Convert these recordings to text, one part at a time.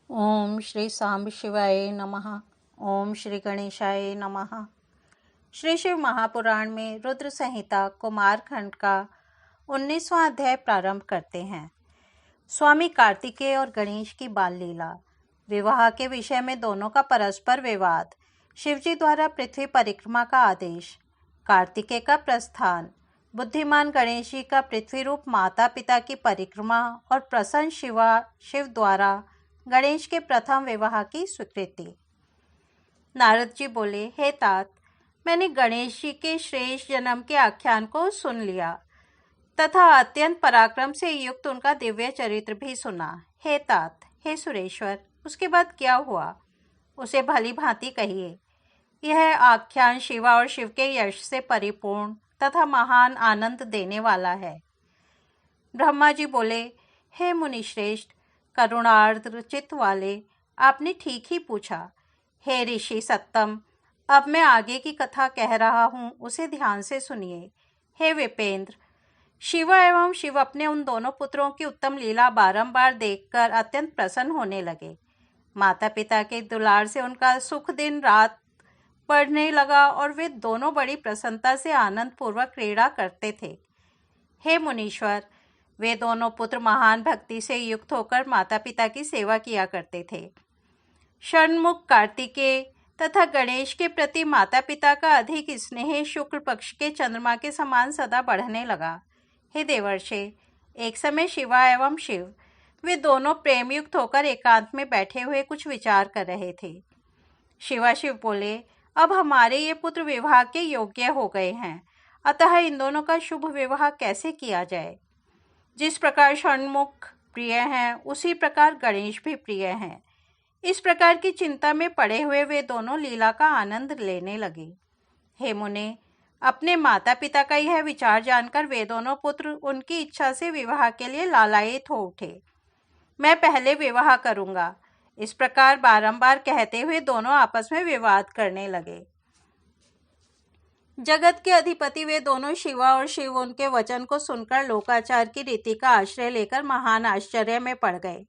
ओम श्री सांब शिवाय नमः। ओम श्री गणेशाय नमः। श्री शिव महापुराण में रुद्र संहिता कुमार खंड का 19वां अध्याय प्रारंभ करते हैं। स्वामी कार्तिकेय और गणेश की बाल लीला। विवाह के विषय में दोनों का परस्पर विवाद। शिवजी द्वारा पृथ्वी परिक्रमा का आदेश। कार्तिकेय का प्रस्थान। बुद्धिमान गणेश जी का पृथ्वी रूप माता पिता की परिक्रमा और प्रसन्न शिव द्वारा गणेश के प्रथम विवाह की स्वीकृति। नारद जी बोले, हे तात, मैंने गणेश जी के श्रेष्ठ जन्म के आख्यान को सुन लिया तथा अत्यंत पराक्रम से युक्त उनका दिव्य चरित्र भी सुना। हे तात, हे सुरेश्वर, उसके बाद क्या हुआ उसे भली भांति कहिए। यह आख्यान शिवा और शिव के यश से परिपूर्ण तथा महान आनंद देने वाला है। ब्रह्मा जी बोले, हे मुनिश्रेष्ठ, करुणार्द्र चित्त वाले, आपने ठीक ही पूछा। हे ऋषि सत्तम, अब मैं आगे की कथा कह रहा हूँ, उसे ध्यान से सुनिए। हे विपेंद्र, शिवा एवं शिव अपने उन दोनों पुत्रों की उत्तम लीला बारंबार देखकर अत्यंत प्रसन्न होने लगे। माता पिता के दुलार से उनका सुख दिन रात बढ़ने लगा और वे दोनों बड़ी प्रसन्नता से आनंद पूर्वक क्रीड़ा करते थे। हे मुनीश्वर, वे दोनों पुत्र महान भक्ति से युक्त होकर माता पिता की सेवा किया करते थे। षण्मुख कार्तिकेय तथा गणेश के प्रति माता पिता का अधिक स्नेह शुक्ल पक्ष के चंद्रमा के समान सदा बढ़ने लगा। हे देवर्षे, एक समय शिवा एवं शिव वे दोनों प्रेमयुक्त होकर एकांत में बैठे हुए कुछ विचार कर रहे थे। शिवा शिव बोले, अब हमारे ये पुत्र विवाह के योग्य हो गए हैं, अतः इन दोनों का शुभ विवाह कैसे किया जाए। जिस प्रकार षण्मुख प्रिय हैं, उसी प्रकार गणेश भी प्रिय हैं। इस प्रकार की चिंता में पड़े हुए वे दोनों लीला का आनंद लेने लगे। हे मुने, अपने माता पिता का यह विचार जानकर वे दोनों पुत्र उनकी इच्छा से विवाह के लिए लालायित हो उठे। मैं पहले विवाह करूंगा, इस प्रकार बारंबार कहते हुए दोनों आपस में विवाद करने लगे। जगत के अधिपति वे दोनों शिवा और शिव उनके वचन को सुनकर लोकाचार की रीति का आश्रय लेकर महान आश्चर्य में पड़ गए।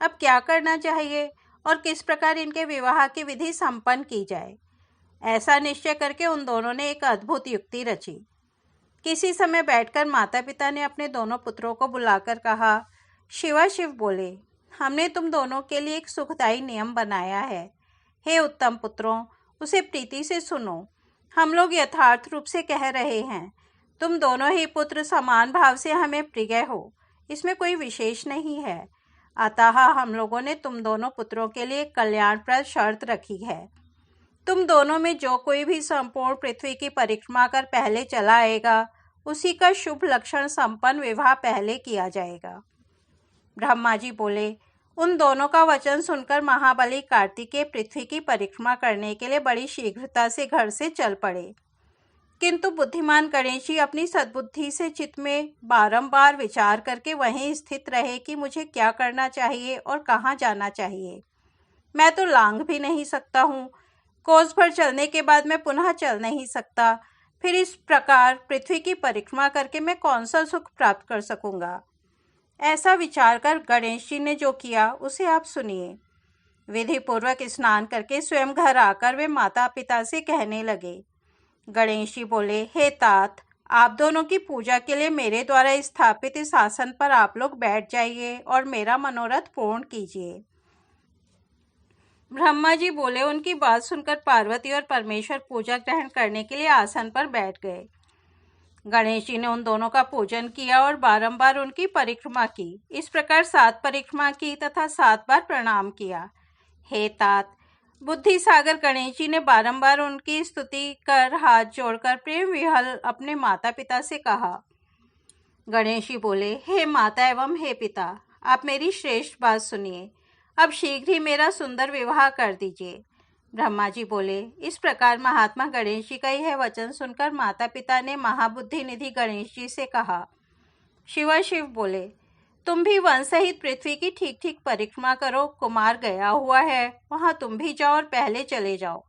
अब क्या करना चाहिए और किस प्रकार इनके विवाह की विधि संपन्न की जाए, ऐसा निश्चय करके उन दोनों ने एक अद्भुत युक्ति रची। किसी समय बैठकर माता पिता ने अपने दोनों पुत्रों को बुलाकर कहा, शिवा शिव बोले, हमने तुम दोनों के लिए एक सुखदायी नियम बनाया है। हे उत्तम पुत्रों, उसे प्रीति से सुनो। हम लोग यथार्थ रूप से कह रहे हैं, तुम दोनों ही पुत्र समान भाव से हमें प्रिय हो, इसमें कोई विशेष नहीं है। अतः हम लोगों ने तुम दोनों पुत्रों के लिए कल्याणप्रद शर्त रखी है। तुम दोनों में जो कोई भी संपूर्ण पृथ्वी की परिक्रमा कर पहले चला आएगा, उसी का शुभ लक्षण संपन्न विवाह पहले किया जाएगा। ब्रह्मा जी बोले, उन दोनों का वचन सुनकर महाबली कार्तिकेय पृथ्वी की परिक्रमा करने के लिए बड़ी शीघ्रता से घर से चल पड़े। किंतु बुद्धिमान गणेश जी अपनी सद्बुद्धि से चित्त में बारंबार विचार करके वहीं स्थित रहे कि मुझे क्या करना चाहिए और कहाँ जाना चाहिए। मैं तो लांघ भी नहीं सकता हूँ, कोस भर चलने के बाद मैं पुनः चल नहीं सकता, फिर इस प्रकार पृथ्वी की परिक्रमा करके मैं कौन सा सुख प्राप्त कर सकूंगा। ऐसा विचार कर गणेश जी ने जो किया उसे आप सुनिए। विधि पूर्वक स्नान करके स्वयं घर आकर वे माता पिता से कहने लगे। गणेश जी बोले, हे तात, आप दोनों की पूजा के लिए मेरे द्वारा स्थापित इस आसन पर आप लोग बैठ जाइए और मेरा मनोरथ पूर्ण कीजिए। ब्रह्मा जी बोले, उनकी बात सुनकर पार्वती और परमेश्वर पूजा ग्रहण करने के लिए आसन पर बैठ गए। गणेश जी ने उन दोनों का पूजन किया और बारंबार उनकी परिक्रमा की। इस प्रकार 7 परिक्रमा की तथा 7 बार प्रणाम किया। हे तात, बुद्धि सागर गणेश जी ने बारंबार उनकी स्तुति कर हाथ जोड़कर प्रेम विहल अपने माता पिता से कहा। गणेश जी बोले, हे माता एवं हे पिता, आप मेरी श्रेष्ठ बात सुनिए। अब शीघ्र ही मेरा सुंदर विवाह कर दीजिए। ब्रह्मा जी बोले, इस प्रकार महात्मा गणेश जी का यह वचन सुनकर माता पिता ने महाबुद्धि निधि गणेश जी से कहा। शिवा शिव बोले, तुम भी वन सहित पृथ्वी की ठीक ठीक परिक्रमा करो, कुमार गया हुआ है, वहां तुम भी जाओ और पहले चले जाओ।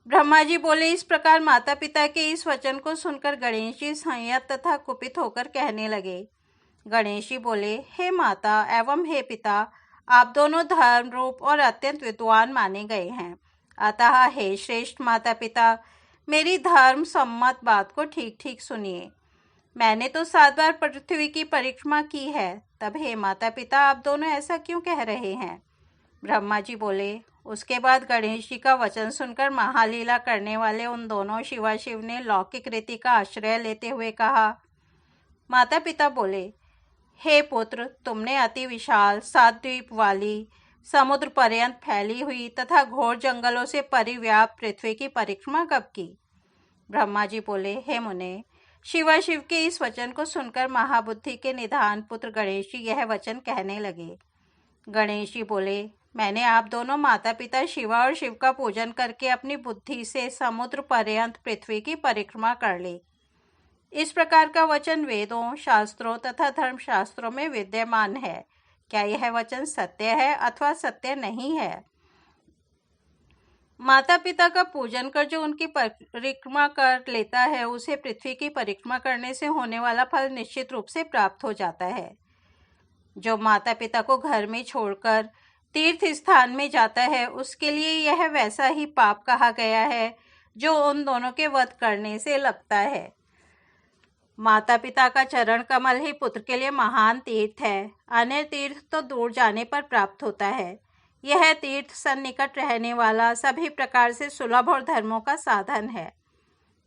ब्रह्मा जी बोले, इस प्रकार माता पिता के इस वचन को सुनकर गणेश जी संयत तथा कुपित होकर कहने लगे। गणेश जी बोले, हे माता एवं हे पिता, आप दोनों धर्म रूप और अत्यंत विद्वान माने गए हैं। अतः हे श्रेष्ठ माता पिता, मेरी धर्म सम्मत बात को ठीक ठीक सुनिए। मैंने तो 7 बार पृथ्वी की परिक्रमा की है, तब हे माता पिता आप दोनों ऐसा क्यों कह रहे हैं? ब्रह्मा जी बोले। उसके बाद गणेश जी का वचन सुनकर महालीला करने वाले उन दोनों शिवाशिव ने लौकिक रीति का आश्रय लेते हुए कहा। माता पिता बोले, हे पुत्र, तुमने अति विशाल 7 द्वीप वाली समुद्र पर्यंत फैली हुई तथा घोर जंगलों से परिव्याप्त पृथ्वी की परिक्रमा कब की? ब्रह्मा जी बोले, हे मुने, शिवाशिव के इस वचन को सुनकर महाबुद्धि के निधान पुत्र गणेश जी यह वचन कहने लगे। गणेश जी बोले, मैंने आप दोनों माता पिता शिवा और शिव का पूजन करके अपनी बुद्धि से समुद्र पर्यंत पृथ्वी की परिक्रमा कर ली। इस प्रकार का वचन वेदों, शास्त्रों तथा धर्मशास्त्रों में विद्यमान है। क्या यह वचन सत्य है अथवा सत्य नहीं है? माता पिता का पूजन कर जो उनकी परिक्रमा कर लेता है, उसे पृथ्वी की परिक्रमा करने से होने वाला फल निश्चित रूप से प्राप्त हो जाता है। जो माता पिता को घर में छोड़कर तीर्थ स्थान में जाता है, उसके लिए यह वैसा ही पाप कहा गया है जो उन दोनों के वध करने से लगता है। माता पिता का चरण कमल ही पुत्र के लिए महान तीर्थ है। अन्य तीर्थ तो दूर जाने पर प्राप्त होता है। यह तीर्थ सन्निकट रहने वाला, सभी प्रकार से सुलभ और धर्मों का साधन है।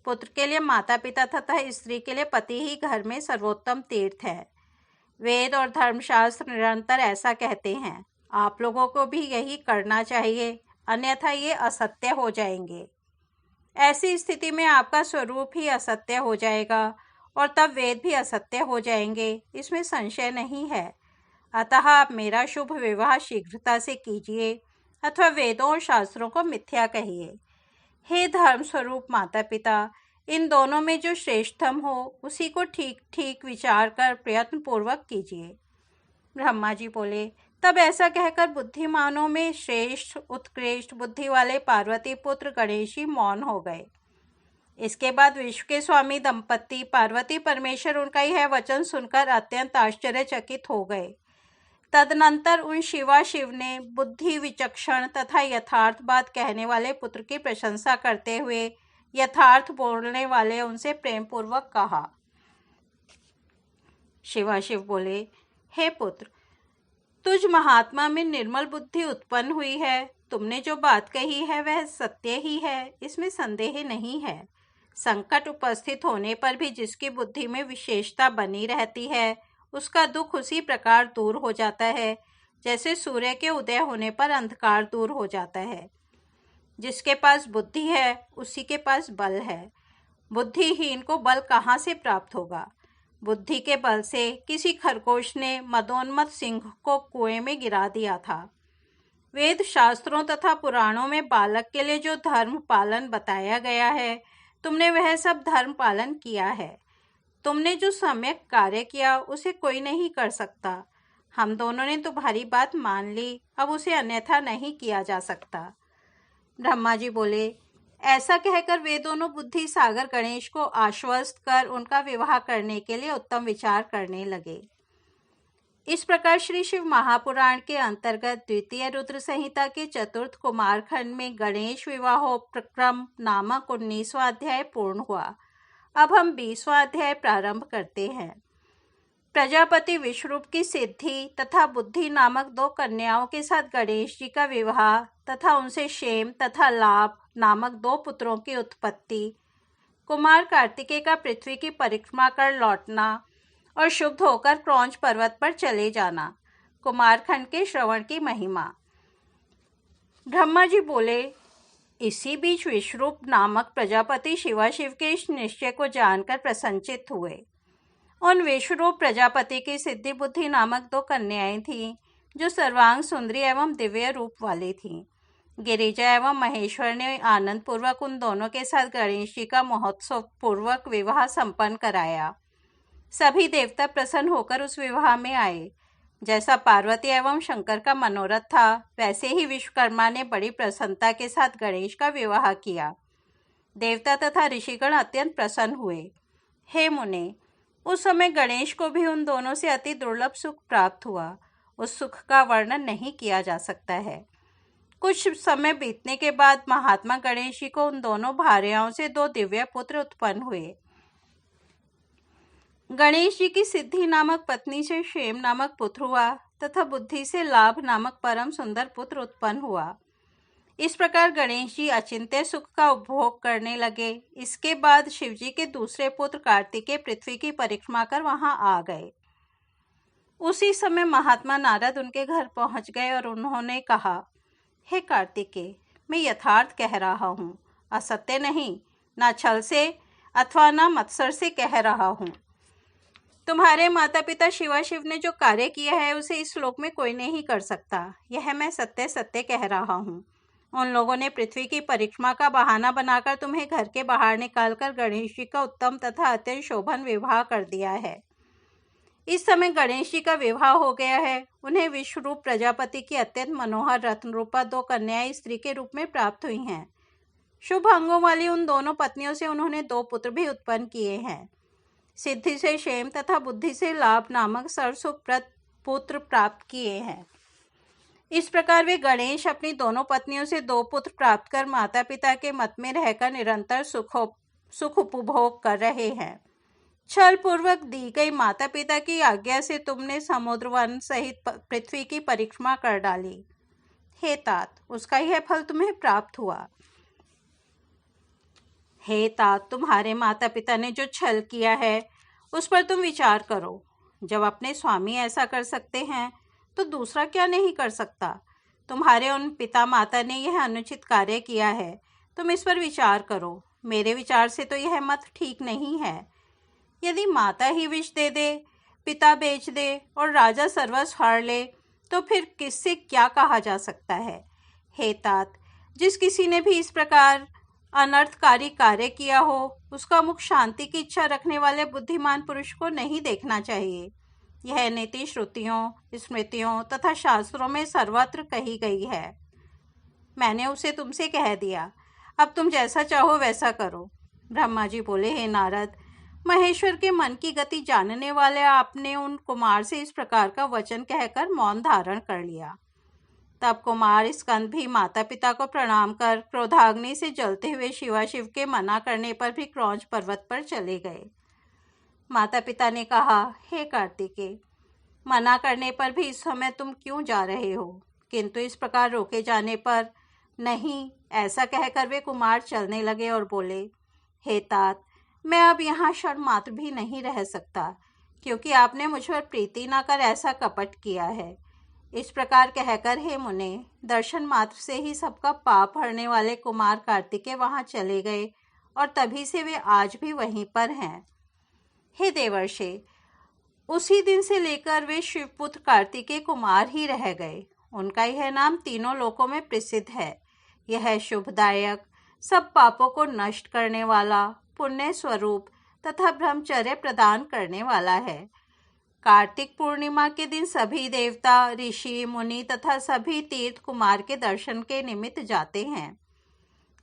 पुत्र के लिए माता पिता तथा स्त्री के लिए पति ही घर में सर्वोत्तम तीर्थ है। वेद और धर्मशास्त्र निरंतर ऐसा कहते हैं। आप लोगों को भी यही करना चाहिए, अन्यथा ये असत्य हो जाएंगे। ऐसी स्थिति में आपका स्वरूप ही असत्य हो जाएगा और तब वेद भी असत्य हो जाएंगे, इसमें संशय नहीं है। अतः आप मेरा शुभ विवाह शीघ्रता से कीजिए अथवा वेदों और शास्त्रों को मिथ्या कहिए। हे धर्म स्वरूप माता पिता, इन दोनों में जो श्रेष्ठतम हो उसी को ठीक ठीक विचार कर प्रयत्न पूर्वक कीजिए। ब्रह्मा जी बोले। तब ऐसा कहकर बुद्धिमानों में श्रेष्ठ उत्कृष्ट बुद्धि वाले पार्वती पुत्र गणेश जी मौन हो गए। इसके बाद विश्व के स्वामी दंपति पार्वती परमेश्वर उनका यह वचन सुनकर अत्यंत आश्चर्यचकित हो गए। तदनंतर उन शिवाशिव ने बुद्धि विचक्षण तथा यथार्थ बात कहने वाले पुत्र की प्रशंसा करते हुए यथार्थ बोलने वाले उनसे प्रेम पूर्वक कहा। शिवाशिव बोले, हे पुत्र, तुझ महात्मा में निर्मल बुद्धि उत्पन्न हुई है। तुमने जो बात कही है वह सत्य ही है, इसमें संदेह नहीं है। संकट उपस्थित होने पर भी जिसकी बुद्धि में विशेषता बनी रहती है, उसका दुख उसी प्रकार दूर हो जाता है जैसे सूर्य के उदय होने पर अंधकार दूर हो जाता है। जिसके पास बुद्धि है उसी के पास बल है। बुद्धिहीन को बल कहाँ से प्राप्त होगा? बुद्धि के बल से किसी खरगोश ने मदोन्मत्त सिंह को कुएं में गिरा दिया था। वेद शास्त्रों तथा पुराणों में बालक के लिए जो धर्म पालन बताया गया है, तुमने वह सब धर्म पालन किया है। तुमने जो सम्यक कार्य किया उसे कोई नहीं कर सकता। हम दोनों ने तुम्हारी बात मान ली, अब उसे अन्यथा नहीं किया जा सकता। ब्रह्मा जी बोले। ऐसा कहकर वे दोनों बुद्धि सागर गणेश को आश्वस्त कर उनका विवाह करने के लिए उत्तम विचार करने लगे। इस प्रकार श्री शिव महापुराण के अंतर्गत द्वितीय रुद्र संहिता के चतुर्थ कुमार खंड में गणेश विवाहोपक्रम नामक 19वां अध्याय पूर्ण हुआ। अब हम 20वां अध्याय प्रारंभ करते हैं। प्रजापति विश्वरूप की सिद्धि तथा बुद्धि नामक 2 कन्याओं के साथ गणेश जी का विवाह तथा उनसे क्षेम तथा लाभ नामक 2 पुत्रों की उत्पत्ति, कुमार कार्तिकेय का पृथ्वी की परिक्रमा कर लौटना और शुद्ध होकर क्रौंच पर्वत पर चले जाना, कुमारखंड के श्रवण की महिमा। ब्रह्मा जी बोले। इसी बीच विश्वरूप नामक प्रजापति शिवाशिव के इस निश्चय को जानकर प्रसन्नचित्त हुए। उन विश्वरूप प्रजापति की सिद्धि बुद्धि नामक 2 कन्याएं थीं, जो सर्वांग सुंदरी एवं दिव्य रूप वाली थीं। गिरिजा एवं महेश्वर ने आनंद पूर्वक उन दोनों के साथ गणेश जी का महोत्सव पूर्वक विवाह संपन्न कराया। सभी देवता प्रसन्न होकर उस विवाह में आए। जैसा पार्वती एवं शंकर का मनोरथ था, वैसे ही विश्वकर्मा ने बड़ी प्रसन्नता के साथ गणेश का विवाह किया। देवता तथा ऋषिगण अत्यंत प्रसन्न हुए। हे मुने, उस समय गणेश को भी उन दोनों से अति दुर्लभ सुख प्राप्त हुआ। उस सुख का वर्णन नहीं किया जा सकता है। कुछ समय बीतने के बाद महात्मा गणेश जी को उन दोनों भार्याओं से 2 दिव्य पुत्र उत्पन्न हुए। गणेश जी की सिद्धि नामक पत्नी से क्षेम नामक पुत्र हुआ तथा बुद्धि से लाभ नामक परम सुंदर पुत्र उत्पन्न हुआ। इस प्रकार गणेश जी अचिंत्य सुख का उपभोग करने लगे। इसके बाद शिवजी के दूसरे पुत्र कार्तिकेय पृथ्वी की परिक्रमा कर वहां आ गए। उसी समय महात्मा नारद उनके घर पहुंच गए और उन्होंने कहा, हे कार्तिकेय, मैं यथार्थ कह रहा हूँ, असत्य नहीं, न छल से अथवा न मत्सर से कह रहा हूँ। तुम्हारे माता पिता शिवाशिव ने जो कार्य किया है उसे इस श्लोक में कोई नहीं कर सकता। यह मैं सत्य सत्य कह रहा हूँ। उन लोगों ने पृथ्वी की परिक्रमा का बहाना बनाकर तुम्हें घर के बाहर निकालकर गणेश जी का उत्तम तथा अत्यंत शोभन विवाह कर दिया है। इस समय गणेश जी का विवाह हो गया है। उन्हें विश्वरूप प्रजापति की अत्यंत मनोहर रत्न रूपा 2 कन्याएं स्त्री के रूप में प्राप्त हुई हैं। शुभ अंगों वाली उन दोनों पत्नियों से उन्होंने 2 पुत्र भी उत्पन्न किए हैं। सिद्धि से क्षेम तथा बुद्धि से लाभ नामक सरसुप्रद पुत्र प्राप्त किए हैं। इस प्रकार वे गणेश अपनी दोनों पत्नियों से 2 पुत्र प्राप्त कर माता पिता के मत में रहकर निरंतर सुख उपभोग कर रहे हैं। छल पूर्वक दी गई माता पिता की आज्ञा से तुमने समुद्र वन सहित पृथ्वी की परिक्रमा कर डाली। हे तात, उसका यह फल तुम्हें प्राप्त हुआ। हे तात, तुम्हारे माता पिता ने जो छल किया है उस पर तुम विचार करो। जब अपने स्वामी ऐसा कर सकते हैं तो दूसरा क्या नहीं कर सकता। तुम्हारे उन पिता माता ने यह अनुचित कार्य किया है, तुम इस पर विचार करो। मेरे विचार से तो यह मत ठीक नहीं है। यदि माता ही विष दे दे, पिता बेच दे और राजा सर्वस्व हार ले तो फिर किससे क्या कहा जा सकता है। हे तात, जिस किसी ने भी इस प्रकार अनर्थकारी कार्य किया हो उसका मुख शांति की इच्छा रखने वाले बुद्धिमान पुरुष को नहीं देखना चाहिए। यह नीति श्रुतियों, स्मृतियों तथा शास्त्रों में सर्वत्र कही गई है। मैंने उसे तुमसे कह दिया, अब तुम जैसा चाहो वैसा करो। ब्रह्मा जी बोले, हे नारद, महेश्वर के मन की गति जानने वाले आपने उन कुमार से इस प्रकार का वचन कहकर मौन धारण कर लिया। तब कुमार स्कंद भी माता पिता को प्रणाम कर क्रोधाग्नि से जलते हुए शिवाशिव के मना करने पर भी क्रौंच पर्वत पर चले गए। माता पिता ने कहा, हे कार्तिकेय, मना करने पर भी इस समय तुम क्यों जा रहे हो? किंतु इस प्रकार रोके जाने पर नहीं, ऐसा कहकर वे कुमार चलने लगे और बोले, हे तात, मैं अब यहाँ क्षण मात्र भी नहीं रह सकता, क्योंकि आपने मुझ पर प्रीति न कर ऐसा कपट किया है। इस प्रकार कहकर हे मुने, दर्शन मात्र से ही सबका पाप हरने वाले कुमार कार्तिकेय वहां चले गए और तभी से वे आज भी वहीं पर हैं। हे देवर्षि, उसी दिन से लेकर वे शिवपुत्र कार्तिकेय कुमार ही रह गए। उनका यह नाम तीनों लोकों में प्रसिद्ध है। यह शुभदायक, सब पापों को नष्ट करने वाला, पुण्य स्वरूप तथा ब्रह्मचर्य प्रदान करने वाला है। कार्तिक पूर्णिमा के दिन सभी देवता, ऋषि, मुनि तथा सभी तीर्थ कुमार के दर्शन के निमित्त जाते हैं।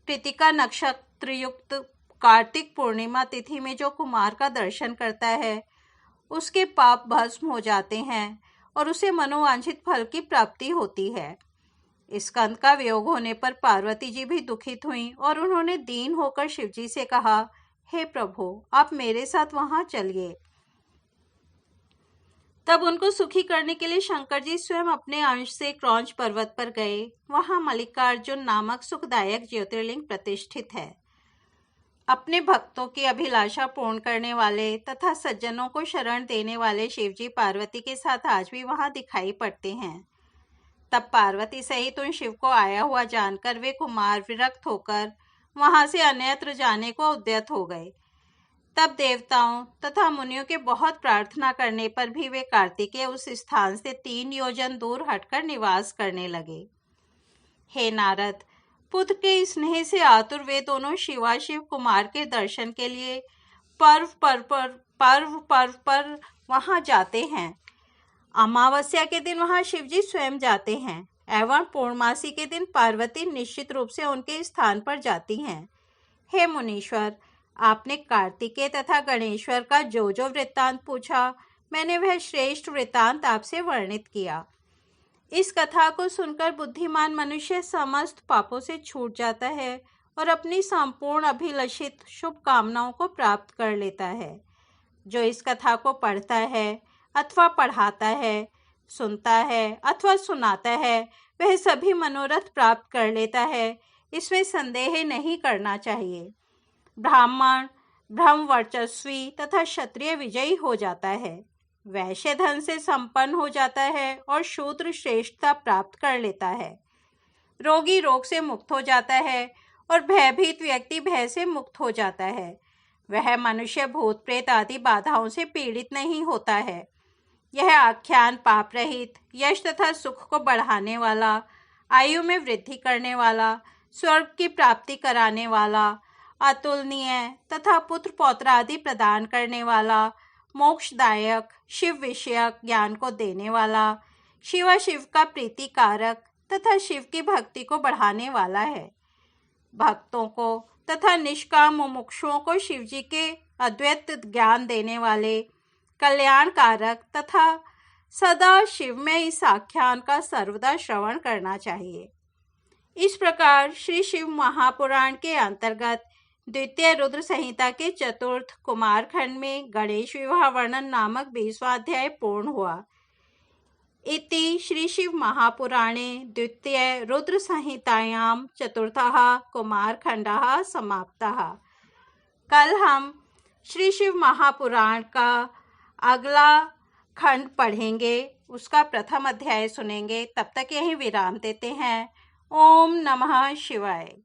कृतिका नक्षत्र युक्त कार्तिक पूर्णिमा तिथि में जो कुमार का दर्शन करता है उसके पाप भस्म हो जाते हैं और उसे मनोवांछित फल की प्राप्ति होती है। स्कंद का वियोग होने पर पार्वती जी भी दुखित हुईं और उन्होंने दीन होकर शिवजी से कहा, हे प्रभु, आप मेरे साथ वहां चलिए। तब उनको सुखी करने के लिए शंकर जी स्वयं अपने अंश से क्रौंच पर्वत पर गए। वहां मल्लिकार्जुन नामक सुखदायक ज्योतिर्लिंग प्रतिष्ठित है। अपने भक्तों की अभिलाषा पूर्ण करने वाले तथा सज्जनों को शरण देने वाले शिवजी पार्वती के साथ आज भी वहां दिखाई पड़ते हैं। तब पार्वती सहित उन शिव को आया हुआ जानकर वे कुमार विरक्त होकर वहां से अन्यत्र जाने को उद्यत हो गए। तब देवताओं तथा मुनियों के बहुत प्रार्थना करने पर भी वे कार्तिकेय उस स्थान से 3 योजन दूर हटकर निवास करने लगे। हे नारद, पुत्र के स्नेह से आतुर वे दोनों शिवाशिव कुमार के दर्शन के लिए पर्व पर वहां जाते हैं। अमावस्या के दिन वहां शिवजी स्वयं जाते हैं एवं पूर्णमासी के दिन पार्वती निश्चित रूप से उनके स्थान पर जाती हैं। हे मुनीश्वर, आपने कार्तिकेय तथा गणेश्वर का जो वृत्तांत पूछा, मैंने वह श्रेष्ठ वृत्तांत आपसे वर्णित किया। इस कथा को सुनकर बुद्धिमान मनुष्य समस्त पापों से छूट जाता है और अपनी संपूर्ण अभिलषित शुभ कामनाओं को प्राप्त कर लेता है। जो इस कथा को पढ़ता है अथवा पढ़ाता है, सुनता है अथवा सुनाता है, वह सभी मनोरथ प्राप्त कर लेता है, इसमें संदेह नहीं करना चाहिए। ब्राह्मण ब्रह्म वर्चस्वी तथा क्षत्रिय विजयी हो जाता है, वैश्य धन से संपन्न हो जाता है और शूद्र श्रेष्ठता प्राप्त कर लेता है। रोगी रोग से मुक्त हो जाता है और भयभीत व्यक्ति भय से मुक्त हो जाता है। वह मनुष्य भूत प्रेत आदि बाधाओं से पीड़ित नहीं होता है। यह आख्यान पाप रहित, यश तथा सुख को बढ़ाने वाला, आयु में वृद्धि करने वाला, स्वर्ग की प्राप्ति कराने वाला, अतुलनीय तथा पुत्र पौत्र आदि प्रदान करने वाला, मोक्षदायक, शिव विषयक ज्ञान को देने वाला, शिव का प्रीतिकारक तथा शिव की भक्ति को बढ़ाने वाला है। भक्तों को तथा निष्काम मुमुक्षुओं को शिव जी के अद्वैत ज्ञान देने वाले, कल्याणकारक तथा सदा शिव में इस आख्यान का सर्वदा श्रवण करना चाहिए। इस प्रकार श्री शिव महापुराण के अंतर्गत द्वितीय रुद्र संहिता के चतुर्थ कुमार खंड में गणेश विवाह वर्णन नामक 20वां अध्याय पूर्ण हुआ। इति श्री शिव महापुराणे द्वितीय रुद्र संहितायां चतुर्थः कुमार खंडः समाप्तः। कल हम श्री शिव महापुराण का अगला खंड पढ़ेंगे, उसका प्रथम अध्याय सुनेंगे। तब तक यही विराम देते हैं। ओम नमः शिवाय।